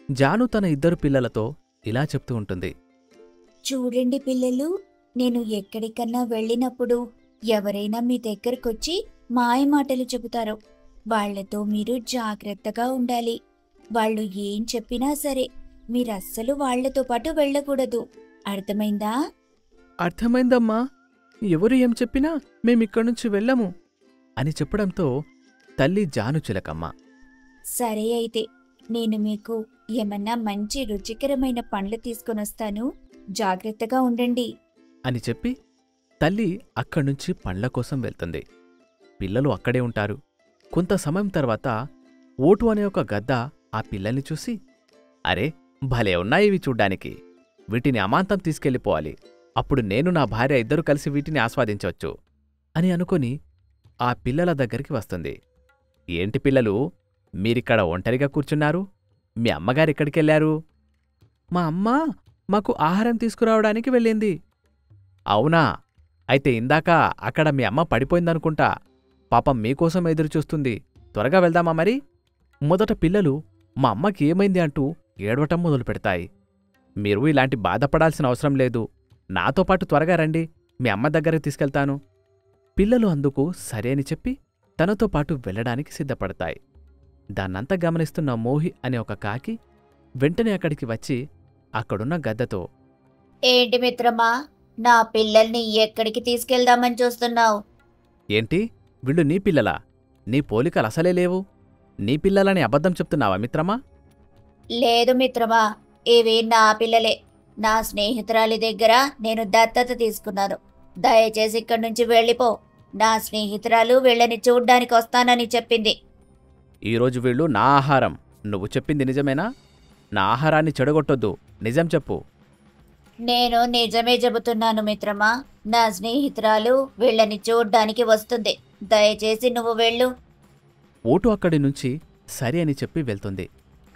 జాను తన ఇద్దరు పిల్లలతో ఇలా చెప్తూ ఉంటుంది. చూడండి పిల్లలు, నేను ఎక్కడికన్నా వెళ్ళినప్పుడు ఎవరైనా మీ దగ్గరకొచ్చి మాయమాటలు చెబుతారు. వాళ్లతో మీరు జాగ్రత్తగా ఉండాలి. వాళ్ళు ఏం చెప్పినా సరే మీరస్సలు వాళ్లతో పాటు వెళ్ళకూడదు. అర్థమైందా? అర్థమైందమ్మా, ఎవరు ఏం చెప్పినా మేమిక్కడ్నుంచి వెళ్ళము అని చెప్పడంతో తల్లి జాను చిలకమ్మ సరే అయితే, నేను మీకు ఏమన్నా మంచి రుచికరమైన పండ్లు తీసుకొనొస్తాను. జాగ్రత్తగా ఉండండి అని చెప్పి తల్లి అక్కడ్నుంచి పండ్ల కోసం వెళ్తుంది. పిల్లలు అక్కడే ఉంటారు. కొంత సమయం తర్వాత ఓటు అనే ఒక గద్ద ఆ పిల్లల్ని చూసి, అరే, భలే ఉన్నాయి ఇవి చూడ్డానికి. వీటిని అమాంతం తీసుకెళ్ళిపోవాలి. అప్పుడు నేను నా భార్య ఇద్దరూ కలిసి వీటిని ఆస్వాదించవచ్చు అని అనుకొని ఆ పిల్లల దగ్గరికి వస్తుంది. ఏంటి పిల్లలు, మీరిక్కడ ఒంటరిగా కూర్చున్నారు? మీ అమ్మగారెక్కడికెళ్లారు? మా అమ్మ మాకు ఆహారం తీసుకురావడానికి వెళ్ళింది. అవునా? అయితే ఇందాక అక్కడ మీ అమ్మ పడిపోయిందనుకుంటా. పాపం మీకోసం ఎదురుచూస్తుంది. త్వరగా వెళ్దామా మరి? మొదట పిల్లలు మా అమ్మకి ఏమైంది అంటూ ఏడవటం మొదలుపెడతాయి. మీరు ఇలాంటి బాధపడాల్సిన అవసరం లేదు. నాతో పాటు త్వరగా రండి, మీ అమ్మ దగ్గరికి తీసుకెళ్తాను. పిల్లలు అందుకు సరే అని చెప్పి తనతో పాటు వెళ్ళడానికి సిద్ధపడతాయి. దాన్నంతా గమనిస్తున్న మోహి అనే ఒక కాకి వెంటనే అక్కడికి వచ్చి అక్కడున్న గద్దతో, ఏంటి మిత్రమా, నా పిల్లల్ని ఎక్కడికి తీసుకెళ్దామని చూస్తున్నావు? ఏంటి, వీళ్ళు నీ పిల్లలా? నీ పోలికలసలే లేవు. నీ పిల్లలని అబద్ధం చెప్తున్నావా మిత్రమా? లేదు మిత్రమా, ఇవి నా పిల్లలే. నా స్నేహితురాలి దగ్గర నేను దత్తత తీసుకున్నాను. దయచేసి ఇక్కడి నుంచి వెళ్ళిపో. నా స్నేహితురాలు వీళ్ళని చూడ్డానికి వస్తానని చెప్పింది. ఈరోజు వీళ్ళు నా ఆహారం. నువ్వు చెప్పింది నిజమేనా? నా ఆహారాన్ని చెడగొట్టొద్దు, నిజం చెప్పు. నేను నిజమే చెబుతున్నాను మిత్రమా. నా స్నేహితురాలు వీళ్ళని చూడ్డానికి వస్తుంది. దయచేసి నువ్వు వెళ్ళు. ఓటు అక్కడి నుంచి సరి అని చెప్పి వెళ్తుంది.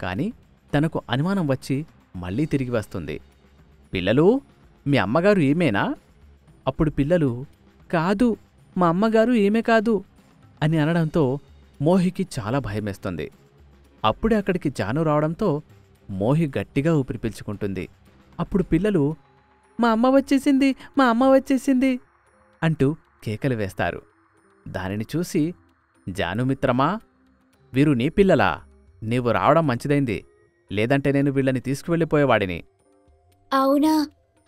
కాని తనకు అనుమానం వచ్చి మళ్ళీ తిరిగి వస్తుంది. పిల్లలు, మీ అమ్మగారు ఈమెనా? అప్పుడు పిల్లలు, కాదు, మా అమ్మగారు ఈమె కాదు అని అనడంతో మోహికి చాలా భయమేస్తుంది. అప్పుడే అక్కడికి జాను రావడంతో మోహి గట్టిగా ఊపిరి పీల్చుకుంటుంది. అప్పుడు పిల్లలు, మా అమ్మ వచ్చేసింది, మా అమ్మ వచ్చేసింది అంటూ కేకలు వేస్తారు. దానిని చూసి, జాను మిత్రమా, వీరు నీ పిల్లలా? నీవు రావడం మంచిదైంది, లేదంటే నేను వీళ్ళని తీసుకువెళ్ళిపోయేవాడిని. అవునా?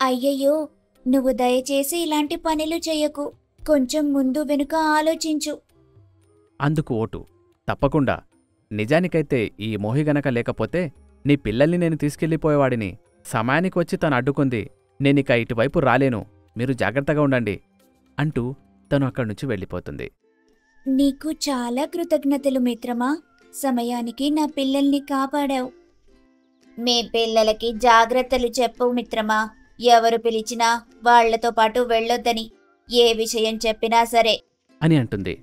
అయ్యయ్యో, నువ్వు దయచేసి ఇలాంటి పనులు చెయ్యకు. కొంచెం ముందు వెనుక ఆలోచించు. అందుకు ఓటు, తప్పకుండా. నిజానికైతే ఈ మోహి గనక లేకపోతే నీ పిల్లల్ని నేను తీసుకెళ్ళిపోయేవాడిని. సమయానికి వచ్చి తను అడ్డుకుంది. నేనిక ఇటువైపు రాలేను. మీరు జాగ్రత్తగా ఉండండి అంటూ తను అక్కడ్నుంచి వెళ్ళిపోతుంది. నీకు చాలా కృతజ్ఞతలు మిత్రమా. సమయానికి నా పిల్లల్ని కాపాడావు. మీ పిల్లలకి జాగ్రత్తలు చెప్పు మిత్రమా. ఎవరు పిలిచినా వాళ్లతో పాటు వెళ్ళొద్దని, ఏ విషయం చెప్పినా సరే అని అంటుంది.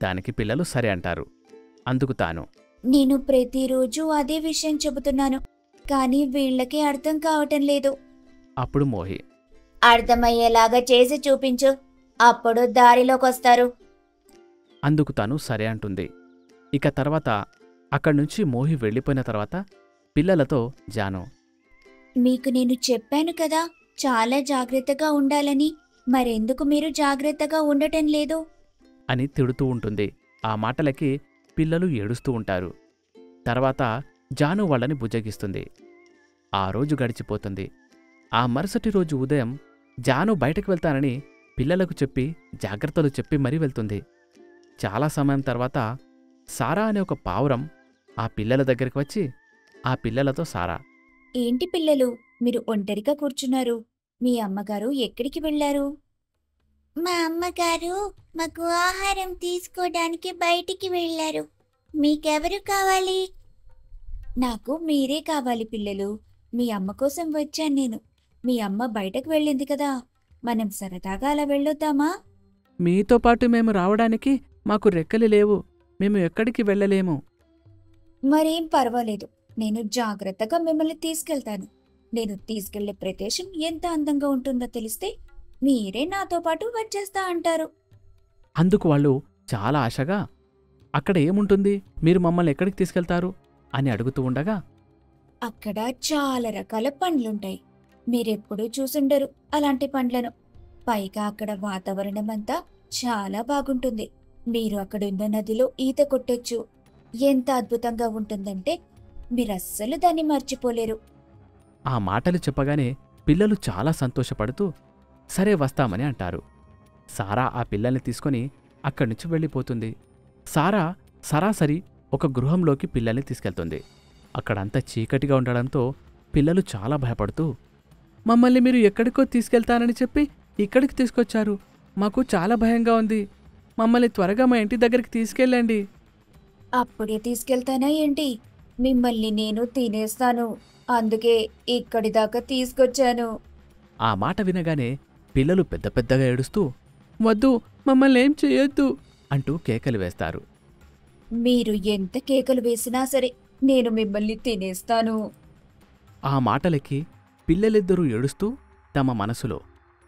దానికి పిల్లలు సరే అంటారు. అందుకు తాను, నేను ప్రతిరోజు అదే విషయం చెబుతున్నాను, కానీ వీళ్ళకి అర్థం కావటం లేదు. అప్పుడు మోహి, అర్థమయ్యేలాగా చేసి చూపించు, అప్పుడు దారిలోకొస్తారు. అందుకు తాను సరే అంటుంది. ఇక తర్వాత అక్కడ్నుంచి మోహి వెళ్ళిపోయిన తర్వాత పిల్లలతో జాను, మీకు నేను చెప్పాను కదా చాలా జాగ్రత్తగా ఉండాలని, మరెందుకు మీరు జాగ్రత్తగా ఉండటం లేదు? అని తిడుతూ ఉంటుంది. ఆ మాటలకి పిల్లలు ఏడుస్తూ ఉంటారు. తర్వాత జాను వాళ్ళని బుజ్జగిస్తుంది. ఆ రోజు గడిచిపోతుంది. ఆ మరుసటి రోజు ఉదయం జాను బయటకు వెళ్తానని పిల్లలకు చెప్పి జాగ్రత్తలు చెప్పి మరీ వెళ్తుంది. చాలా సమయం తర్వాత సారా అనే ఒక పావురం ఆ పిల్లల దగ్గరికి వచ్చి ఆ పిల్లలతో సారా, ఏంటి పిల్లలు, మీరు ఒంటరిగా కూర్చున్నారు? మీ అమ్మగారు ఎక్కడికి వెళ్లారు? మా అమ్మగారు మాకు ఆహారం తీసుకోవడానికి బయటికి వెళ్లారు. మీకెవరు కావాలి? నాకు మీరే కావాలి పిల్లలు. మీ అమ్మ కోసం వచ్చాను నేను. మీ అమ్మ బయటకు వెళ్ళింది కదా, మనం సరదాగా అలా వెళ్ళొద్దామా? మీతో పాటు మేము రావడానికి మాకు రెక్కలు లేవు. మేము ఎక్కడికి వెళ్ళలేము. మరేం పర్వాలేదు, నేను జాగ్రత్తగా మిమ్మల్ని తీసుకెళ్తాను. నేను తీసుకెళ్లే ప్రదేశం ఎంత అందంగా ఉంటుందో తెలిస్తే మీరే నాతో పాటు వచ్చేస్తా అంటారు. అందుకు వాళ్ళు చాలా ఆశగా, అక్కడ ఏముంటుంది, మీరు మమ్మల్ని ఎక్కడికి తీసుకెళ్తారు అని అడుగుతూ ఉండగా అక్కడ చాలా రకాల పండ్లుంటాయి. మీరెప్పుడూ చూసుండరు అలాంటి పండ్లను. పైగా అక్కడ వాతావరణం అంతా చాలా బాగుంటుంది. మీరు అక్కడున్న నదిలో ఈత కొట్టొచ్చు. ఎంత అద్భుతంగా ఉంటుందంటే మీరస్సలు దాన్ని మర్చిపోలేరు. ఆ మాటలు చెప్పగానే పిల్లలు చాలా సంతోషపడుతూ సరే వస్తామని అంటారు. సారా ఆ పిల్లల్ని తీసుకొని అక్కడ్నుంచి వెళ్ళిపోతుంది. సారా సరాసరి ఒక గృహంలోకి పిల్లల్ని తీసుకెళ్తుంది. అక్కడంతా చీకటిగా ఉండడంతో పిల్లలు చాలా భయపడుతూ మమ్మల్ని మీరు ఎక్కడికో తీసుకెళ్తానని చెప్పి ఇక్కడికి తీసుకొచ్చారు. మాకు చాలా భయంగా ఉంది. మమ్మల్ని త్వరగా మా ఇంటి దగ్గరికి తీసుకెళ్ళండి. అప్పుడే తీసుకెళ్తానా ఏంటి? మిమ్మల్ని నేను తినేస్తాను. అందుకే ఇక్కడి దాకా తీసుకొచ్చాను. ఆ మాట వినగానే పిల్లలు పెద్ద పెద్దగా ఏడుస్తూ వద్దు, మమ్మల్నేం చెయ్యొద్దు అంటూ కేకలు వేస్తారు. మీరు ఎంత కేకలు వేసినా సరే నేను మిమ్మల్ని తినేస్తాను. ఆ మాటలకి పిల్లలిద్దరూ ఏడుస్తూ తమ మనసులో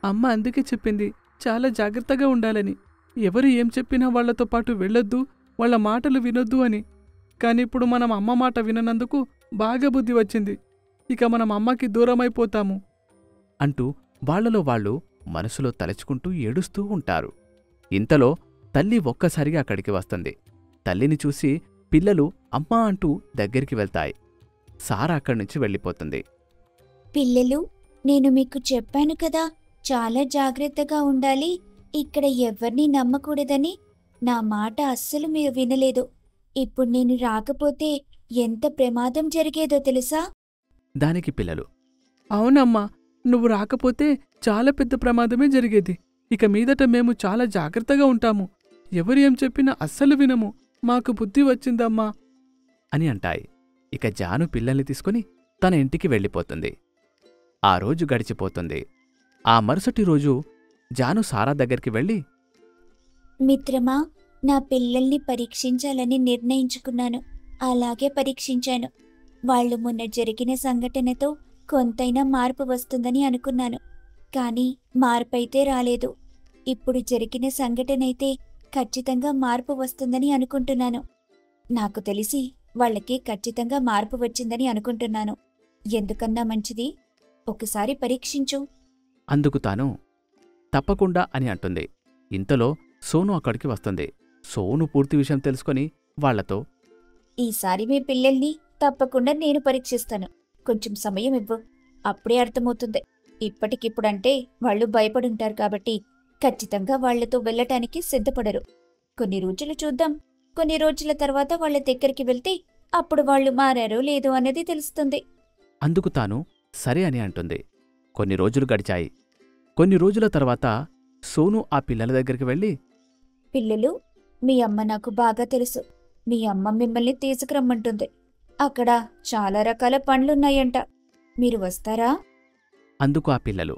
అమ్మ అందుకే చెప్పింది చాలా జాగ్రత్తగా ఉండాలని. ఎవరు ఏం చెప్పినా వాళ్లతో పాటు వెళ్ళొద్దు, వాళ్ళ మాటలు వినొద్దు అని. కానిప్పుడు మనం అమ్మ మాట విననందుకు బాగా బుద్ధి వచ్చింది. ఇక మనం అమ్మకి దూరమైపోతాము అంటూ వాళ్లలో వాళ్ళు మనసులో తలచుకుంటూ ఏడుస్తూ ఉంటారు. ఇంతలో తల్లి ఒక్కసారిగా అక్కడికి వస్తుంది. తల్లిని చూసి పిల్లలు అమ్మా అంటూ దగ్గరికి వెళ్తాయి. సారా అక్కడ్నుంచి వెళ్ళిపోతుంది. పిల్లలు, నేను మీకు చెప్పాను కదా, చాలా జాగ్రత్తగా ఉండాలి, ఇక్కడ ఎవ్వరినీ నమ్మకూడదని. నా మాట అస్సలు మీరు వినలేదు. ఇప్పుడు నేను రాకపోతే ఎంత ప్రమాదం జరిగేదో తెలుసా? దానికి పిల్లలు అవునమ్మా, నువ్వు రాకపోతే చాలా పెద్ద ప్రమాదమే జరిగేది. ఇక మీదట మేము చాలా జాగ్రత్తగా ఉంటాము. ఎవరు ఏం చెప్పినా అస్సలు వినము. మాకు బుద్ధి వచ్చిందమ్మా అని అంటాయి. ఇక జాను పిల్లల్ని తీసుకుని తన ఇంటికి వెళ్ళిపోతుంది. ఆ రోజు గడిచిపోతుంది. ఆ మరుసటి రోజు జాను సారా దగ్గరికి వెళ్ళి మిత్రమా, నా పిల్లల్ని పరీక్షించాలని నిర్ణయించుకున్నాను. అలాగే పరీక్షించాను. వాళ్ళు మొన్న జరిగిన సంఘటనతో కొంతైనా మార్పు వస్తుందని అనుకున్నాను. కానీ మార్పైతే రాలేదు. ఇప్పుడు జరిగిన సంఘటనైతే ఖచ్చితంగా మార్పు వస్తుందని అనుకుంటున్నాను. నాకు తెలిసి వాళ్ళకి ఖచ్చితంగా మార్పు వచ్చిందని అనుకుంటున్నాను. ఎందుకన్నా మంచిది, ఒకసారి పరీక్షించు. అందుకు తాను తప్పకుండా అని అంటుంది. ఇంతలో సోను అక్కడికి వస్తుంది. సోను పూర్తి విషయం తెలుసుకొని వాళ్లతో ఈసారి మీ పిల్లల్ని తప్పకుండా నేను పరీక్షిస్తాను. కొంచెం సమయం ఇవ్వు, అప్పుడే అర్థమవుతుంది. ఇప్పటికిప్పుడంటే వాళ్ళు భయపడుంటారు కాబట్టి ఖచ్చితంగా వాళ్లతో వెళ్ళటానికి సిద్ధపడరు. కొన్ని రోజులు చూద్దాం. కొన్ని రోజుల తర్వాత వాళ్ళ దగ్గరికి వెళ్తే అప్పుడు వాళ్ళు మారారో లేదో అనేది తెలుస్తుంది. అందుకు తాను సరే అని అంటుంది. కొన్ని రోజులు గడిచాయి. కొన్ని రోజుల తర్వాత సోను ఆ పిల్లల దగ్గరికి వెళ్ళి పిల్లలు, మీ అమ్మ నాకు బాగా తెలుసు. మీ అమ్మ మిమ్మల్ని తీసుకురమ్మంటుంది. అక్కడ చాలా రకాల పండ్లున్నాయంట. మీరు వస్తారా? అందుకు ఆ పిల్లలు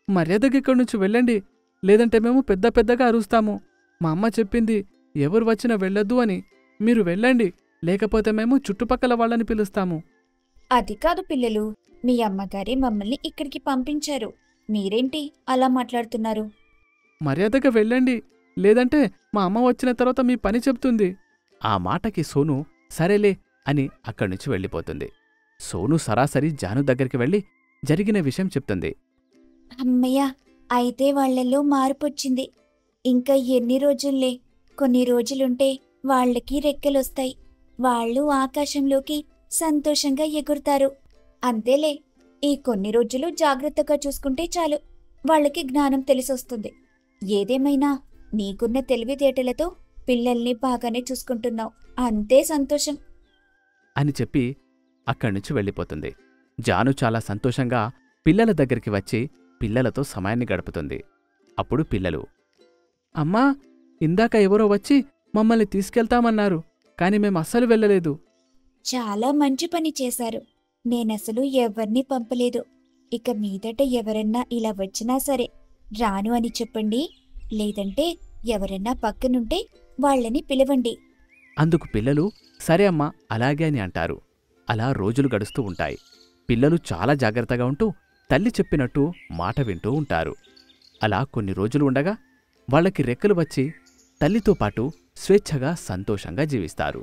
మర్యాదగా ఇక్కడి నుంచి వెళ్ళండి, లేదంటే మేము పెద్ద పెద్దగా అరుస్తాము. మా అమ్మ చెప్పింది ఎవరు వచ్చినా వెళ్ళొద్దు అని. మీరు వెళ్ళండి, లేకపోతే మేము చుట్టుపక్కల వాళ్ళని పిలుస్తాము. అది కాదు పిల్లలు, మీ అమ్మగారే మమ్మల్ని ఇక్కడికి పంపించారు. మీరేంటి అలా మాట్లాడుతున్నారు? మర్యాదగా వెళ్ళండి, లేదంటే మా అమ్మ వచ్చిన తర్వాత మీ పని చెప్తుంది. ఆ మాటకి సోను సరేలే అని అక్కడ్నుంచి వెళ్ళిపోతుంది. సోను సరాసరి జాను దగ్గరికి వెళ్ళి జరిగిన విషయం చెప్తుంది. అమ్మయ్య, అయితే వాళ్లలో మార్పొచ్చింది. ఇంకా ఎన్ని రోజుల్లే, కొన్ని రోజులుంటే వాళ్ళకి రెక్కలొస్తాయి. వాళ్ళు ఆకాశంలోకి సంతోషంగా ఎగురుతారు. అంతేలే, ఈ కొన్ని రోజులు జాగ్రత్తగా చూసుకుంటే చాలు, వాళ్ళకి జ్ఞానం తెలిసొస్తుంది. ఏదేమైనా నీకున్న తెలివితేటలతో పిల్లల్ని బాగానే చూసుకుంటున్నావు, అంతే సంతోషం అని చెప్పి అక్కడ్నుంచి వెళ్ళిపోతుంది. జాను చాలా సంతోషంగా పిల్లల దగ్గరికి వచ్చి పిల్లలతో సమయాన్ని గడుపుతుంది. అప్పుడు పిల్లలు అమ్మా, ఇందాక ఎవరో వచ్చి మమ్మల్ని తీసుకెళ్తామన్నారు, కాని మేమస్సలు వెళ్ళలేదు. చాలా మంచి పని చేశారు. నేనసలు ఎవర్నీ పంపలేదు. ఇక మీదట ఎవరన్నా ఇలా వచ్చినా సరే రాను అని చెప్పండి, లేదంటే ఎవరన్నా పక్కనుంటే వాళ్ళని పిలవండి. అందుకు పిల్లలు సరే అమ్మా అలాగే అని అంటారు. అలా రోజులు గడుస్తూ ఉంటాయి. పిల్లలు చాలా జాగ్రత్తగా ఉంటూ తల్లి చెప్పినట్టు మాట వింటూ ఉంటారు. అలా కొన్ని రోజులు ఉండగా వాళ్ళకి రెక్కలు వచ్చి తల్లితో పాటు స్వేచ్ఛగా సంతోషంగా జీవిస్తారు.